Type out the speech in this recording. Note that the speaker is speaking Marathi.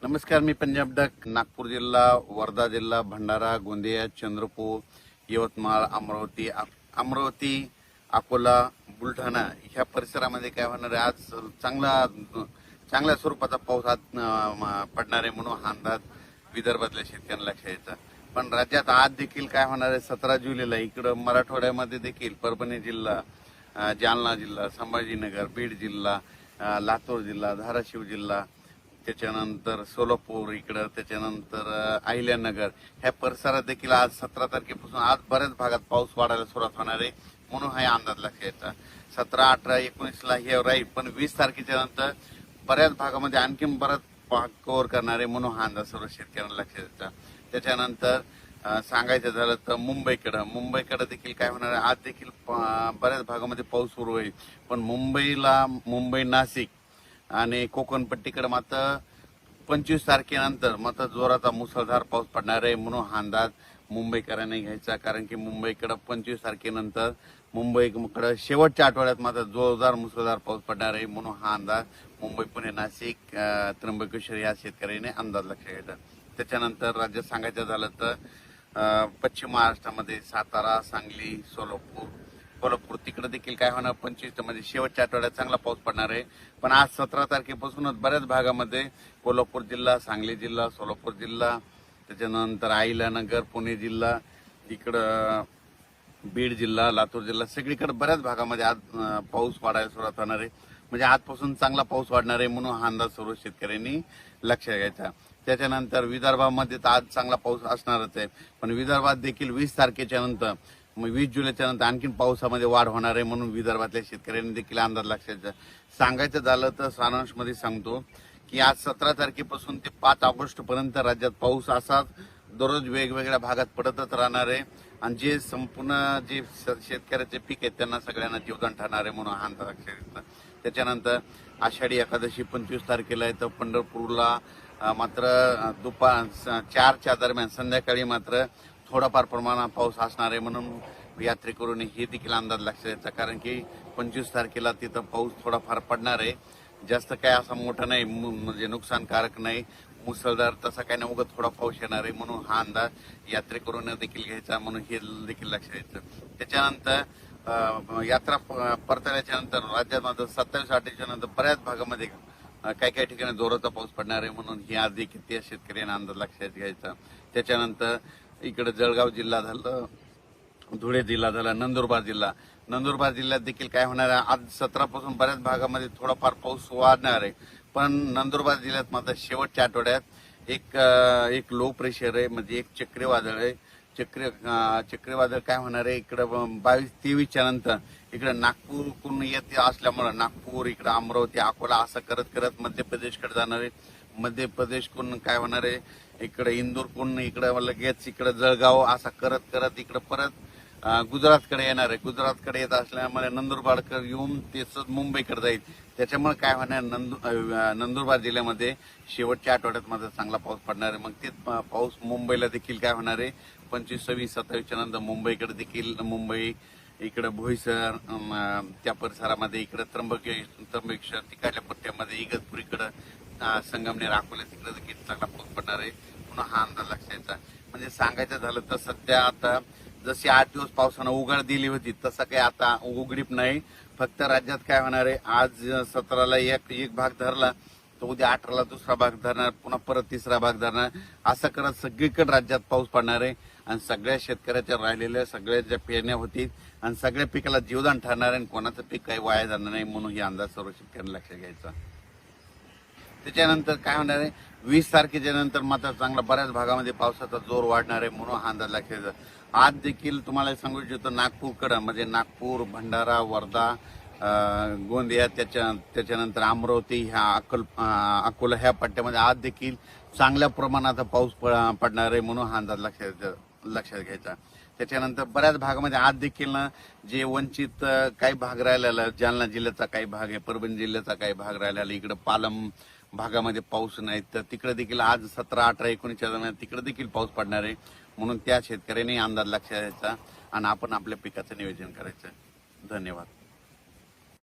नमस्कार, मी पंजाब डक. नागपूर जिल्हा, वर्धा जिल्हा, भंडारा, गोंदिया, चंद्रपूर, यवतमाळ, अमरावती, अकोला, बुलढाणा ह्या परिसरामध्ये काय होणार आहे, आज चांगल्या स्वरूपाचा पाऊस पडणार आहे म्हणून हा अंदाज विदर्भातल्या शेतकऱ्यांना लक्षात यायचा. पण राज्यात आज देखील काय होणार आहे, 17 जुलैला इकडं मराठवाड्यामध्ये देखील परभणी जिल्हा, जालना जिल्हा, संभाजीनगर, बीड जिल्हा, लातूर जिल्हा, धाराशिव जिल्हा, त्याच्यानंतर सोलापूर इकडं, त्याच्यानंतर अहिल्यानगर ह्या परिसरात देखील आज 17 तारखेपासून आज बऱ्याच भागात पाऊस वाढायला सुरुवात होणार आहे म्हणून हा अंदाज लक्षात यायचा. 17, 18, 19ला हे राहील, पण 20 तारखेच्या नंतर बऱ्याच भागामध्ये आणखी बराच भाग कव्हर करणार आहे म्हणून हा अंदाज सर्व शेतकऱ्यांना लक्षात यायचा. त्याच्यानंतर सांगायचं झालं तर मुंबईकडे देखील काय होणार आहे, आज देखील बऱ्याच भागामध्ये पाऊस सुरू होईल, पण मुंबई, नाशिक आणि कोकणपट्टीकडे मात्र 25 तारखेनंतर मात्र जोराचा मुसळधार पाऊस पडणार आहे म्हणून हा अंदाज मुंबईकरांनी घ्यायचा. कारण की मुंबईकडे 25 तारखेनंतर मुंबईकडे शेवटच्या आठवड्यात मात्र जोरदार मुसळधार पाऊस पडणार आहे म्हणून हा अंदाज मुंबई, पुणे, नाशिक, त्र्यंबकेश्वर या शेतकऱ्यांनी अंदाज लक्षात घ्यायचा. त्याच्यानंतर राज्यात सांगायचं झालं तर पश्चिम महाराष्ट्रामध्ये सातारा, सांगली, कोल्हापूर तिकडे देखील काय होणार, 25 म्हणजे शेवटच्या आठवड्यात चांगला पाऊस पडणार आहे. पण आज 17 तारखेपासूनच बऱ्याच भागामध्ये कोल्हापूर जिल्हा, सांगली जिल्हा, सोलापूर जिल्हा, त्याच्यानंतर अहिल्यानगर, पुणे जिल्हा, इकडं बीड जिल्हा, लातूर जिल्हा सगळीकडे बऱ्याच भागामध्ये आज पाऊस वाढायला सुरुवात होणार आहे. म्हणजे आजपासून चांगला पाऊस वाढणार आहे म्हणून हा अंदाज सर्व शेतकऱ्यांनी लक्षात घ्यायचा. त्याच्यानंतर विदर्भामध्ये तर आज चांगला पाऊस असणारच आहे, पण विदर्भात देखील 20 तारखेच्या नंतर 20 जुलैच्या नंतर आणखी पावसामध्ये वाढ होणार आहे म्हणून विदर्भातल्या शेतकऱ्यांनी देखील अंदाज लक्षात सांगायचं झालं तर सारांशमध्ये सांगतो की आज 17 तारखेपासून ते 5 ऑगस्ट पर्यंत राज्यात पाऊस असाच दररोज वेगवेगळ्या भागात पडतच राहणार आहे आणि जे संपूर्ण जे शेतकऱ्याचे पीक आहेत त्यांना सगळ्यांना जीवदान ठरणार आहे म्हणून हा अंदाज लक्षात घेतला. त्याच्यानंतर आषाढी एकादशी 25 तारखेला आहे, तर पंढरपूरला मात्र दुपार 4च्या दरम्यान संध्याकाळी मात्र थोडाफार प्रमाणात पाऊस असणार आहे म्हणून यात्रेकरूंनी हे देखील अंदाज लक्षात द्यायचा. कारण की 25 तारखेला तिथं पाऊस थोडाफार पडणार आहे, जास्त काय असा मोठा नाही, म्हणजे नुकसानकारक नाही, मुसळधार तसा काय नाही, उगाच थोडा पाऊस येणार आहे म्हणून हा अंदाज यात्रेकरूंनी देखील घ्यायचा म्हणून हे देखील लक्षात द्यायचं. त्याच्यानंतर यात्रा परतल्याच्या नंतर राज्यात मात्र 27-28च्या नंतर बऱ्याच भागामध्ये काही ठिकाणी जोराचा पाऊस पडणार आहे म्हणून ही आज देखील त्या शेतकऱ्यांना अंदाज लक्षात घ्यायचा. त्याच्यानंतर इकडे जळगाव जिल्हा झालं, धुळे जिल्हा झाला, नंदुरबार जिल्ह्यात देखील काय होणार आहे, आज 17 पासून बऱ्याच भागामध्ये थोडाफार पाऊस वाढणार आहे. पण नंदुरबार जिल्ह्यात मात्र शेवटच्या आठवड्यात एक लो प्रेशर आहे, म्हणजे एक चक्रीवादळ आहे. चक्रीवादळ काय होणार आहे, इकडं 22-23च्या नंतर इकडे नागपूरकडून येत असल्यामुळे नागपूर, इकडे अमरावती, अकोला असं करत मध्य प्रदेशकडे जाणार आहे. मध्य प्रदेशकडून काय होणार आहे, इकडे इंदूरकडून इकडे लगेच इकडे जळगाव असा करत इकडे परत गुजरातकडे येणार आहे. गुजरातकडे येत असल्यामुळे नंदुरबारकडे येऊन तेच मुंबईकडे जाईल. त्याच्यामुळे काय होणार, नंदुरबार जिल्ह्यामध्ये शेवटच्या आठवड्यात मात्र चांगला पाऊस पडणार आहे. मग तेच पाऊस मुंबईला देखील काय होणार आहे, 25, 26, 27च्या नंतर मुंबईकडे देखील, मुंबई इकडे बोईसर त्या परिसरामध्ये, इकडे त्र्यंबकेश्वर तिकडल्या पट्ट्यामध्ये, इगतपुरीकडे, संगमनेर, अकोला तिकडे देखील चांगला पाऊस पडणार आहे म्हणून हा अंदाज लक्षात यायचा. म्हणजे सांगायचं झालं तर सध्या आता जशी 8 दिवस पावसानं उघड दिली होती तसं काही आता उघडीप नाही. फक्त राज्यात काय होणार आहे, आज 17ला एक भाग धरला तर उद्या 18ला दुसरा भाग धरणार, पुन्हा परत तिसरा भाग धरणार, असं करत सगळीकडे राज्यात पाऊस पडणार आहे आणि सगळ्या शेतकऱ्याच्या राहिलेल्या सगळ्या ज्या पेरण्या होतील आणि सगळ्या पिकाला जीवदान ठरणार आहे आणि कोणाचं पीक काही वाया जाणार नाही म्हणून ही अंदाज सर्व शेतकऱ्यांना लक्षात घ्यायचा. त्याच्यानंतर काय होणार आहे, 20 तारखेच्या नंतर मात्र चांगला बऱ्याच भागामध्ये पावसाचा जोर वाढणार आहे म्हणून हा अंदाज लक्षात घ्यायचा. आज देखील तुम्हाला सांगू इच्छितो नागपूरकडं, म्हणजे नागपूर, भंडारा, वर्धा, गोंदिया, त्याच्यानंतर अमरावती, अकोला ह्या पट्ट्यामध्ये आज देखील चांगल्या प्रमाणात पाऊस पडणार आहे म्हणून हा अंदाज लक्षात घ्यायचा. त्याच्यानंतर बऱ्याच भागामध्ये आज देखील ना जे वंचित काही भाग राहिलेला, जालना जिल्ह्याचा काही भाग आहे, परभणी जिल्ह्याचा काही भाग राहिलेला, इकडे पालम भागामध्ये पाऊस नाही, तर तिकडे देखील आज 17, 18, 19च्या दरम्यान तिकडे देखील पाऊस पडणार आहे म्हणून त्या शेतकऱ्यांनी अंदाज लक्षात घ्यायचा आणि आपण आपल्या पिकाचं नियोजन करायचं. धन्यवाद.